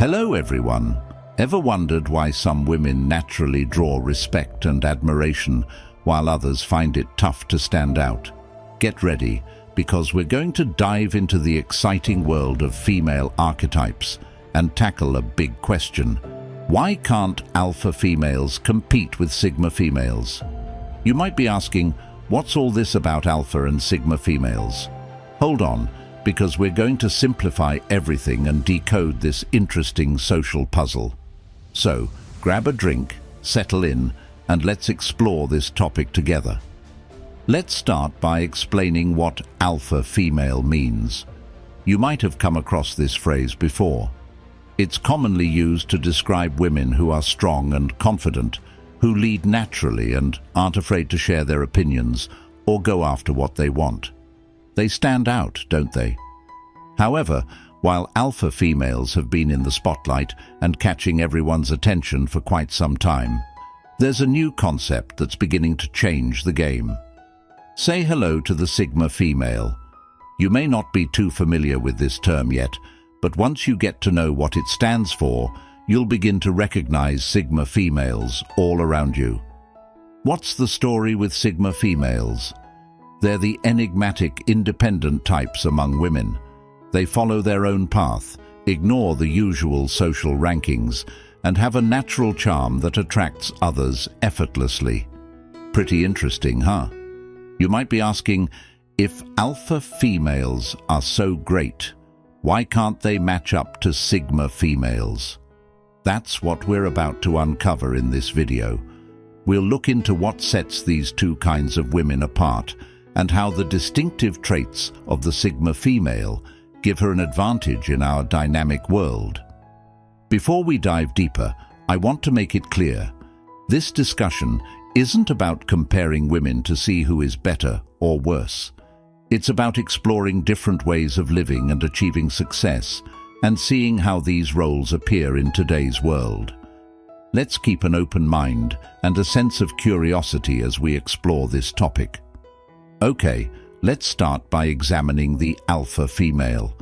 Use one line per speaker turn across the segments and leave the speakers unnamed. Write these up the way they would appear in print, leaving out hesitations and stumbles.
Hello everyone. Ever wondered why some women naturally draw respect and admiration while others find it tough to stand out? Get ready, because we're going to dive into the exciting world of female archetypes and tackle a big question. Why can't alpha females compete with sigma females? You might be asking, what's all this about alpha and sigma females? Hold on, because we're going to simplify everything and decode this interesting social puzzle. So, grab a drink, settle in, and let's explore this topic together. Let's start by explaining what alpha female means. You might have come across this phrase before. It's commonly used to describe women who are strong and confident, who lead naturally and aren't afraid to share their opinions or go after what they want. They stand out, don't they? However, while alpha females have been in the spotlight and catching everyone's attention for quite some time, there's a new concept that's beginning to change the game. Say hello to the sigma female. You may not be too familiar with this term yet, but once you get to know what it stands for, you'll begin to recognize sigma females all around you. What's the story with sigma females? They're the enigmatic, independent types among women. They follow their own path, ignore the usual social rankings, and have a natural charm that attracts others effortlessly. Pretty interesting, huh? You might be asking, if alpha females are so great, why can't they match up to sigma females? That's what we're about to uncover in this video. We'll look into what sets these two kinds of women apart and how the distinctive traits of the sigma female give her an advantage in our dynamic world. Before we dive deeper, I want to make it clear, this discussion isn't about comparing women to see who is better or worse. It's about exploring different ways of living and achieving success, and seeing how these roles appear in today's world. Let's keep an open mind and a sense of curiosity as we explore this topic. Okay, let's start by examining the alpha female.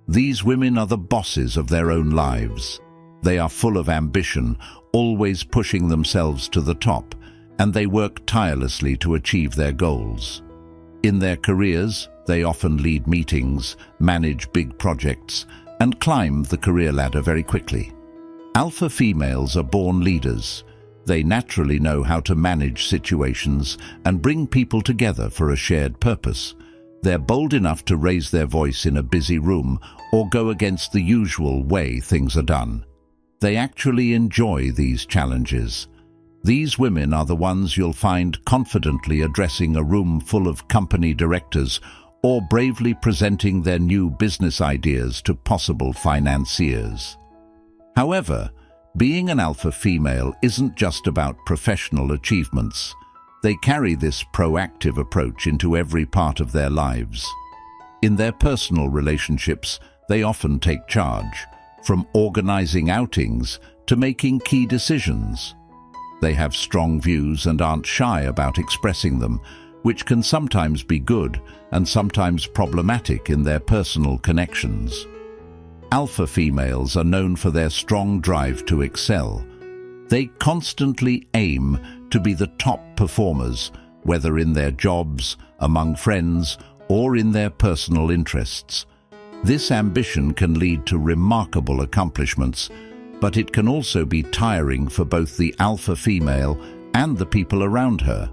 These women are the bosses of their own lives. They are full of ambition, always pushing themselves to the top, and they work tirelessly to achieve their goals. In their careers, they often lead meetings, manage big projects, and climb the career ladder very quickly. Alpha females are born leaders. They naturally know how to manage situations and bring people together for a shared purpose. They're bold enough to raise their voice in a busy room or go against the usual way things are done. They actually enjoy these challenges. These women are the ones you'll find confidently addressing a room full of company directors or bravely presenting their new business ideas to possible financiers. However, being an alpha female isn't just about professional achievements. They carry this proactive approach into every part of their lives. In their personal relationships, they often take charge, from organizing outings to making key decisions. They have strong views and aren't shy about expressing them, which can sometimes be good and sometimes problematic in their personal connections. Alpha females are known for their strong drive to excel. They constantly aim to be the top performers, whether in their jobs, among friends, or in their personal interests. This ambition can lead to remarkable accomplishments, but it can also be tiring for both the alpha female and the people around her.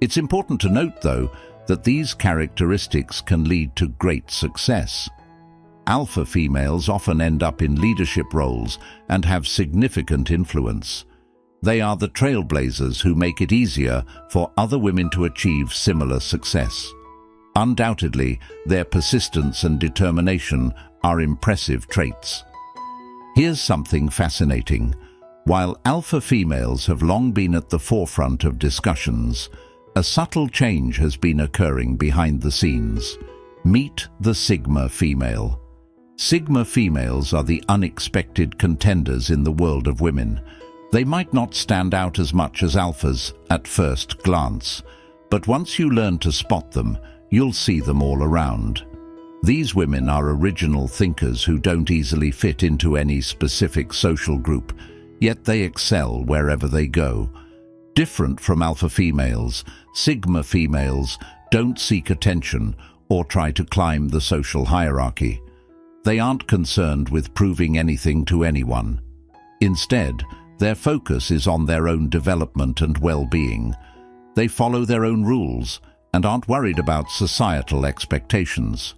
It's important to note, though, that these characteristics can lead to great success. Alpha females often end up in leadership roles and have significant influence. They are the trailblazers who make it easier for other women to achieve similar success. Undoubtedly, their persistence and determination are impressive traits. Here's something fascinating. While alpha females have long been at the forefront of discussions, a subtle change has been occurring behind the scenes. Meet the sigma female. Sigma females are the unexpected contenders in the world of women. They might not stand out as much as alphas at first glance, but once you learn to spot them, you'll see them all around. These women are original thinkers who don't easily fit into any specific social group, yet they excel wherever they go. Different from alpha females, sigma females don't seek attention or try to climb the social hierarchy. They aren't concerned with proving anything to anyone. Instead, their focus is on their own development and well-being. They follow their own rules and aren't worried about societal expectations.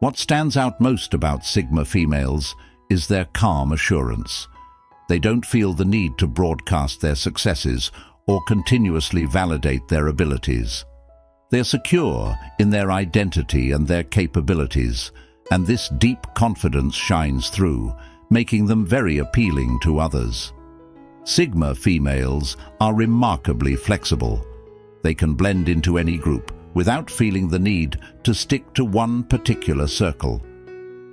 What stands out most about sigma females is their calm assurance. They don't feel the need to broadcast their successes or continuously validate their abilities. They're secure in their identity and their capabilities, and this deep confidence shines through, making them very appealing to others. Sigma females are remarkably flexible. They can blend into any group without feeling the need to stick to one particular circle.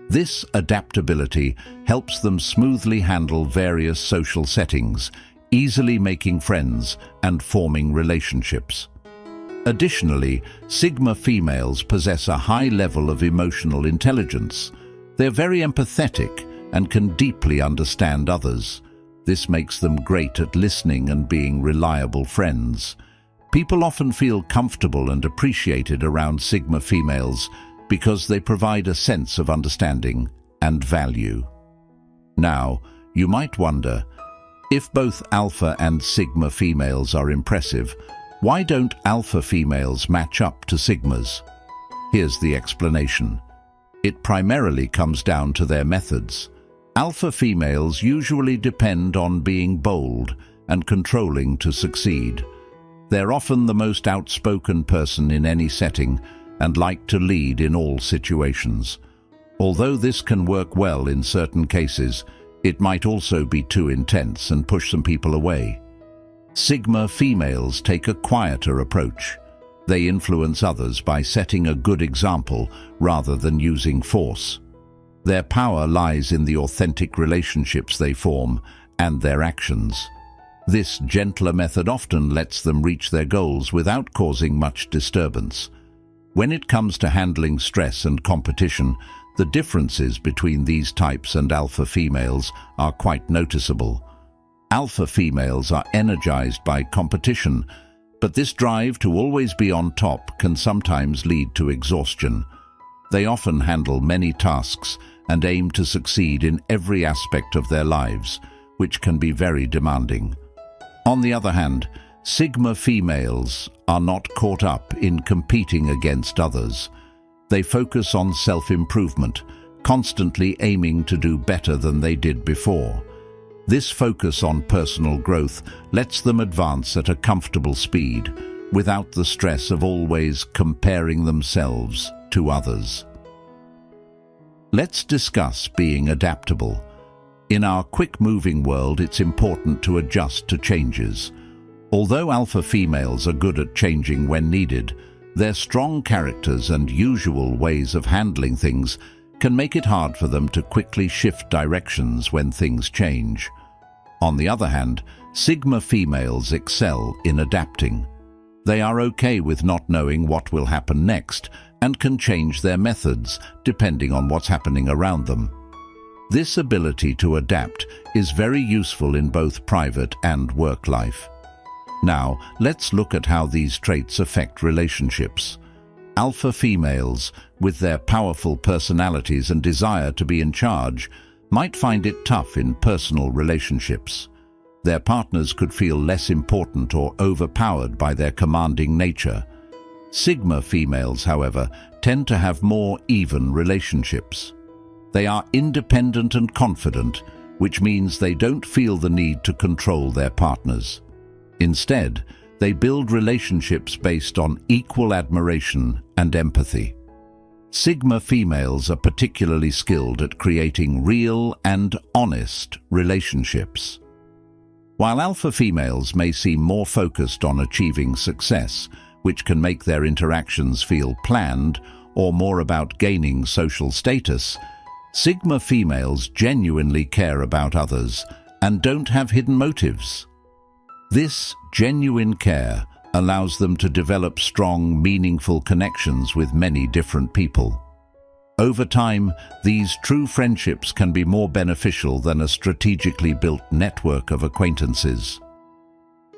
This adaptability helps them smoothly handle various social settings, easily making friends and forming relationships. Additionally, sigma females possess a high level of emotional intelligence. They're very empathetic and can deeply understand others. This makes them great at listening and being reliable friends. People often feel comfortable and appreciated around sigma females because they provide a sense of understanding and value. Now, you might wonder, if both alpha and sigma females are impressive, why don't alpha females match up to sigmas? Here's the explanation. It primarily comes down to their methods. Alpha females usually depend on being bold and controlling to succeed. They're often the most outspoken person in any setting and like to lead in all situations. Although this can work well in certain cases, it might also be too intense and push some people away. Sigma females take a quieter approach. They influence others by setting a good example rather than using force. Their power lies in the authentic relationships they form and their actions. This gentler method often lets them reach their goals without causing much disturbance. When it comes to handling stress and competition, the differences between these types and alpha females are quite noticeable. Alpha females are energized by competition, but this drive to always be on top can sometimes lead to exhaustion. They often handle many tasks and aim to succeed in every aspect of their lives, which can be very demanding. On the other hand, sigma females are not caught up in competing against others. They focus on self-improvement, constantly aiming to do better than they did before. This focus on personal growth lets them advance at a comfortable speed, without the stress of always comparing themselves to others. Let's discuss being adaptable. In our quick-moving world, it's important to adjust to changes. Although alpha females are good at changing when needed, their strong characters and usual ways of handling things can make it hard for them to quickly shift directions when things change. On the other hand, sigma females excel in adapting. They are okay with not knowing what will happen next and can change their methods depending on what's happening around them. This ability to adapt is very useful in both private and work life. Now, let's look at how these traits affect relationships. Alpha females, with their powerful personalities and desire to be in charge, might find it tough in personal relationships. Their partners could feel less important or overpowered by their commanding nature. Sigma females, however, tend to have more even relationships. They are independent and confident, which means they don't feel the need to control their partners. Instead, they build relationships based on equal admiration and empathy. Sigma females are particularly skilled at creating real and honest relationships. While alpha females may seem more focused on achieving success, which can make their interactions feel planned or more about gaining social status, sigma females genuinely care about others and don't have hidden motives. This genuine care allows them to develop strong, meaningful connections with many different people. Over time, these true friendships can be more beneficial than a strategically built network of acquaintances.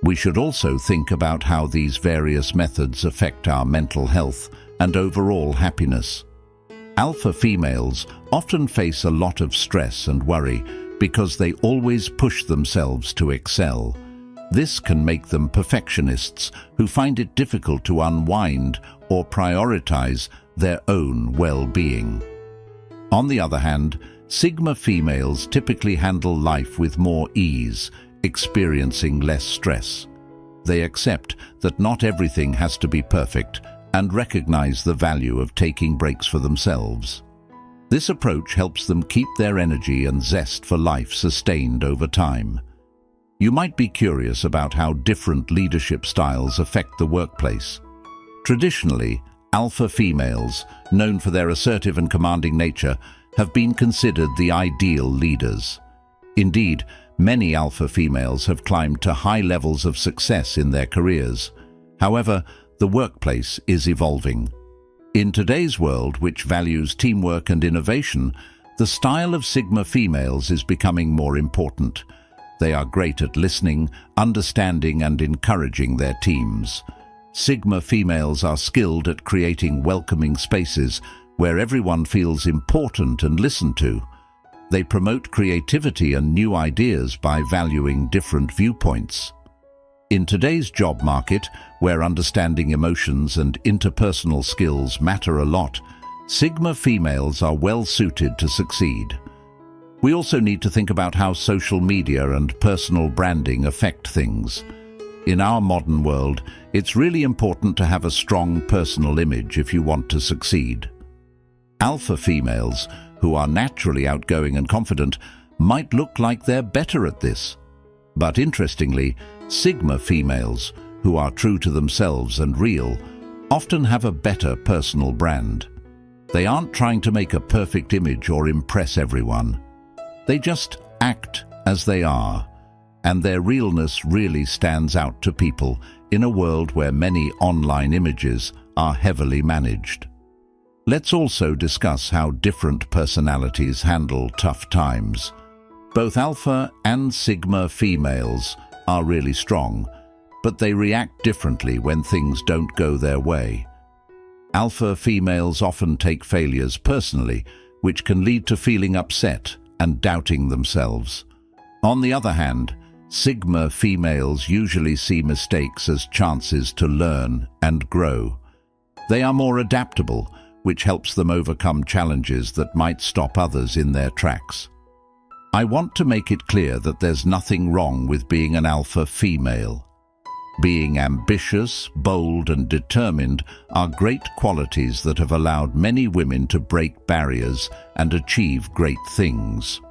We should also think about how these various methods affect our mental health and overall happiness. Alpha females often face a lot of stress and worry because they always push themselves to excel. This can make them perfectionists who find it difficult to unwind or prioritize their own well-being. On the other hand, Sigma females typically handle life with more ease, experiencing less stress. They accept that not everything has to be perfect and recognize the value of taking breaks for themselves. This approach helps them keep their energy and zest for life sustained over time. You might be curious about how different leadership styles affect the workplace. Traditionally, alpha females, known for their assertive and commanding nature, have been considered the ideal leaders. Indeed, many alpha females have climbed to high levels of success in their careers. However, the workplace is evolving. In today's world, which values teamwork and innovation, the style of Sigma females is becoming more important. They are great at listening, understanding, and encouraging their teams. Sigma females are skilled at creating welcoming spaces where everyone feels important and listened to. They promote creativity and new ideas by valuing different viewpoints. In today's job market, where understanding emotions and interpersonal skills matter a lot, Sigma females are well suited to succeed. We also need to think about how social media and personal branding affect things. In our modern world, it's really important to have a strong personal image if you want to succeed. Alpha females, who are naturally outgoing and confident, might look like they're better at this. But interestingly, Sigma females, who are true to themselves and real, often have a better personal brand. They aren't trying to make a perfect image or impress everyone. They just act as they are, and their realness really stands out to people in a world where many online images are heavily managed. Let's also discuss how different personalities handle tough times. Both alpha and sigma females are really strong, but they react differently when things don't go their way. Alpha females often take failures personally, which can lead to feeling upset and doubting themselves. On the other hand, sigma females usually see mistakes as chances to learn and grow. They are more adaptable, which helps them overcome challenges that might stop others in their tracks. I want to make it clear that there's nothing wrong with being an alpha female. Being ambitious, bold, and determined are great qualities that have allowed many women to break barriers and achieve great things.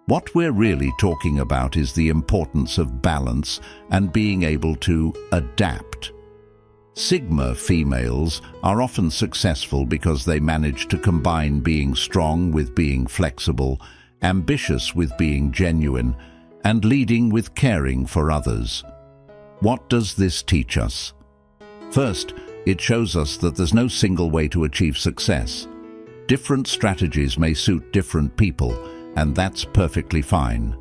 What we're really talking about is the importance of balance and being able to adapt. Sigma females are often successful because they manage to combine being strong with being flexible, ambitious with being genuine, and leading with caring for others. What does this teach us? First, it shows us that there's no single way to achieve success. Different strategies may suit different people, and that's perfectly fine.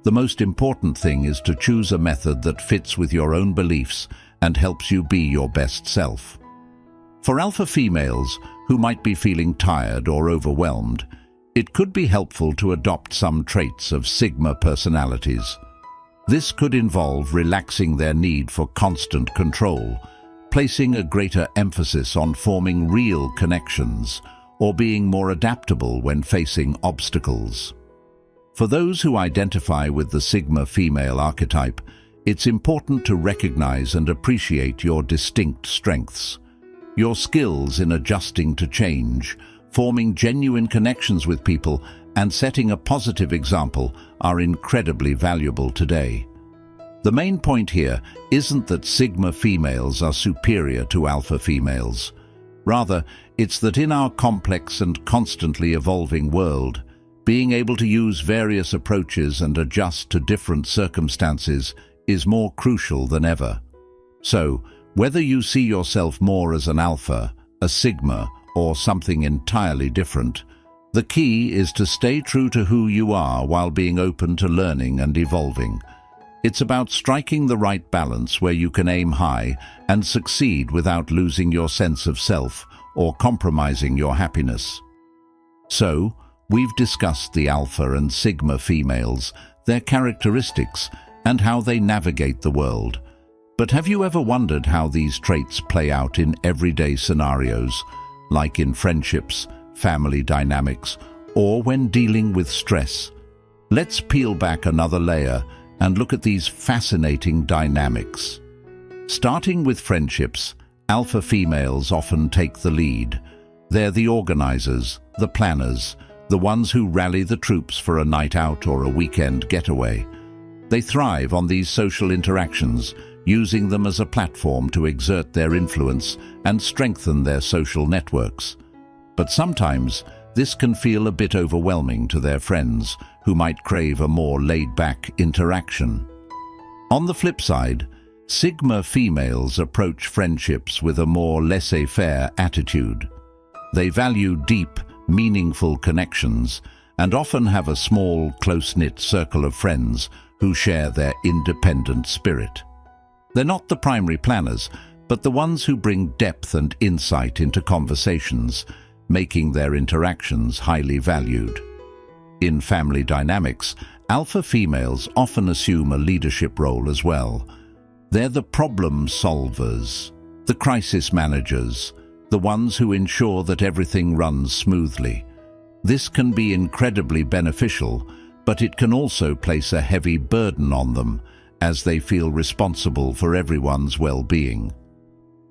The most important thing is to choose a method that fits with your own beliefs and helps you be your best self. For alpha females who might be feeling tired or overwhelmed, it could be helpful to adopt some traits of sigma personalities. This could involve relaxing their need for constant control, placing a greater emphasis on forming real connections, or being more adaptable when facing obstacles. For those who identify with the sigma female archetype, it's important to recognize and appreciate your distinct strengths. Your skills in adjusting to change, forming genuine connections with people, and setting a positive example are incredibly valuable today. The main point here isn't that sigma females are superior to alpha females. Rather, it's that in our complex and constantly evolving world, being able to use various approaches and adjust to different circumstances is more crucial than ever. So, whether you see yourself more as an alpha, a sigma, or something entirely different. The key is to stay true to who you are while being open to learning and evolving. It's about striking the right balance where you can aim high and succeed without losing your sense of self or compromising your happiness. So, we've discussed the alpha and sigma females, their characteristics, and how they navigate the world. But have you ever wondered how these traits play out in everyday scenarios, like in friendships, family dynamics, or when dealing with stress? Let's peel back another layer and look at these fascinating dynamics. Starting with friendships, alpha females often take the lead. They're the organizers, the planners, the ones who rally the troops for a night out or a weekend getaway. They thrive on these social interactions, using them as a platform to exert their influence and strengthen their social networks. But sometimes, this can feel a bit overwhelming to their friends, who might crave a more laid-back interaction. On the flip side, sigma females approach friendships with a more laissez-faire attitude. They value deep, meaningful connections and often have a small, close-knit circle of friends who share their independent spirit. They're not the primary planners, but the ones who bring depth and insight into conversations, making their interactions highly valued. In family dynamics, alpha females often assume a leadership role as well. They're the problem solvers, the crisis managers, the ones who ensure that everything runs smoothly. This can be incredibly beneficial, but it can also place a heavy burden on them, as they feel responsible for everyone's well-being.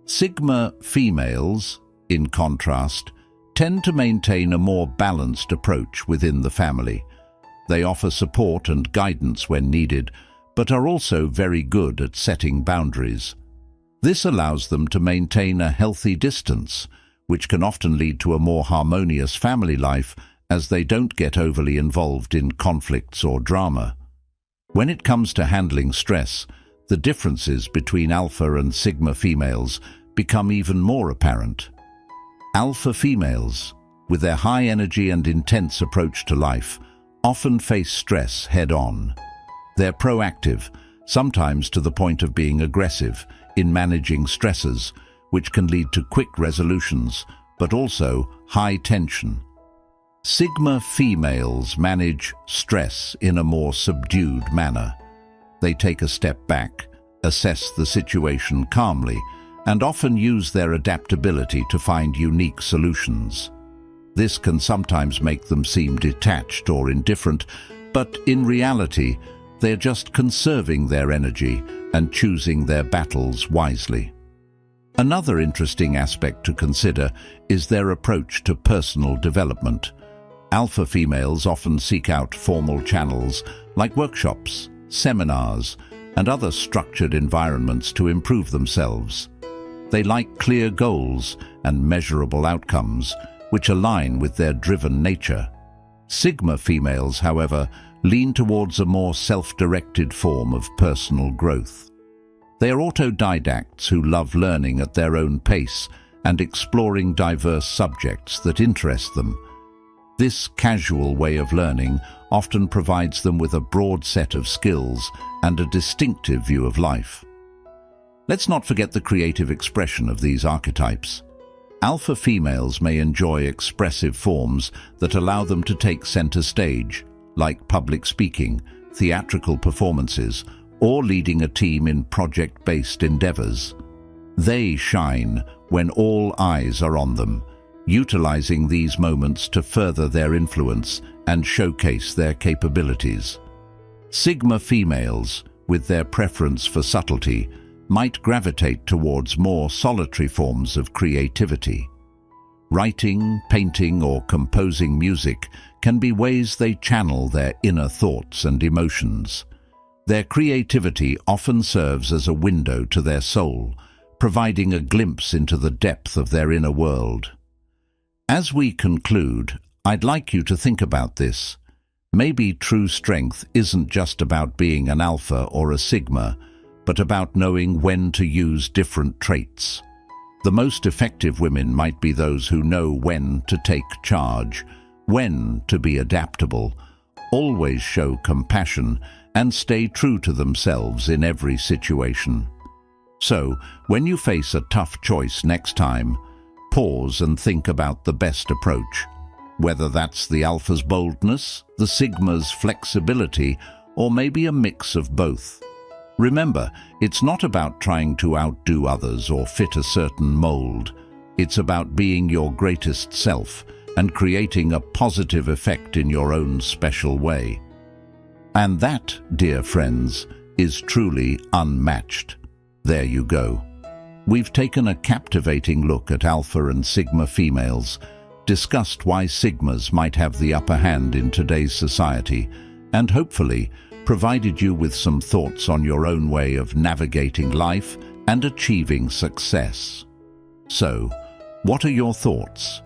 Sigma females, in contrast, tend to maintain a more balanced approach within the family. They offer support and guidance when needed, but are also very good at setting boundaries. This allows them to maintain a healthy distance, which can often lead to a more harmonious family life as they don't get overly involved in conflicts or drama. When it comes to handling stress, the differences between alpha and sigma females become even more apparent. Alpha females, with their high energy and intense approach to life, often face stress head-on. They're proactive, sometimes to the point of being aggressive, in managing stresses, which can lead to quick resolutions, but also high tension. Sigma females manage stress in a more subdued manner. They take a step back, assess the situation calmly, and often use their adaptability to find unique solutions. This can sometimes make them seem detached or indifferent, but in reality, they're just conserving their energy and choosing their battles wisely. Another interesting aspect to consider is their approach to personal development. Alpha females often seek out formal channels like workshops, seminars, and other structured environments to improve themselves. They like clear goals and measurable outcomes, which align with their driven nature. Sigma females, however, lean towards a more self-directed form of personal growth. They are autodidacts who love learning at their own pace and exploring diverse subjects that interest them. This casual way of learning often provides them with a broad set of skills and a distinctive view of life. Let's not forget the creative expression of these archetypes. Alpha females may enjoy expressive forms that allow them to take center stage, like public speaking, theatrical performances, or leading a team in project-based endeavors. They shine when all eyes are on them, utilizing these moments to further their influence and showcase their capabilities. Sigma females, with their preference for subtlety, might gravitate towards more solitary forms of creativity. Writing, painting, or composing music can be ways they channel their inner thoughts and emotions. Their creativity often serves as a window to their soul, providing a glimpse into the depth of their inner world. As we conclude, I'd like you to think about this. Maybe true strength isn't just about being an alpha or a sigma, but about knowing when to use different traits. The most effective women might be those who know when to take charge, when to be adaptable, always show compassion, and stay true to themselves in every situation. So, when you face a tough choice next time, pause and think about the best approach. Whether that's the alpha's boldness, the sigma's flexibility, or maybe a mix of both. Remember, it's not about trying to outdo others or fit a certain mold. It's about being your greatest self and creating a positive effect in your own special way. And that, dear friends, is truly unmatched. There you go. We've taken a captivating look at alpha and sigma females, discussed why sigmas might have the upper hand in today's society, and hopefully provided you with some thoughts on your own way of navigating life and achieving success. So, what are your thoughts?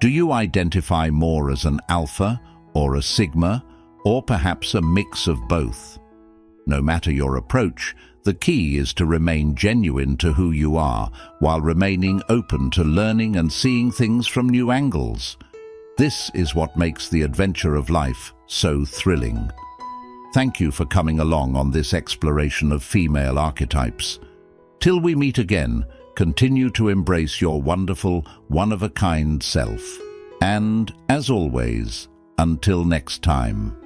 Do you identify more as an alpha or a sigma, or perhaps a mix of both? No matter your approach, the key is to remain genuine to who you are, while remaining open to learning and seeing things from new angles. This is what makes the adventure of life so thrilling. Thank you for coming along on this exploration of female archetypes. Till we meet again, continue to embrace your wonderful, one-of-a-kind self. And, as always, until next time.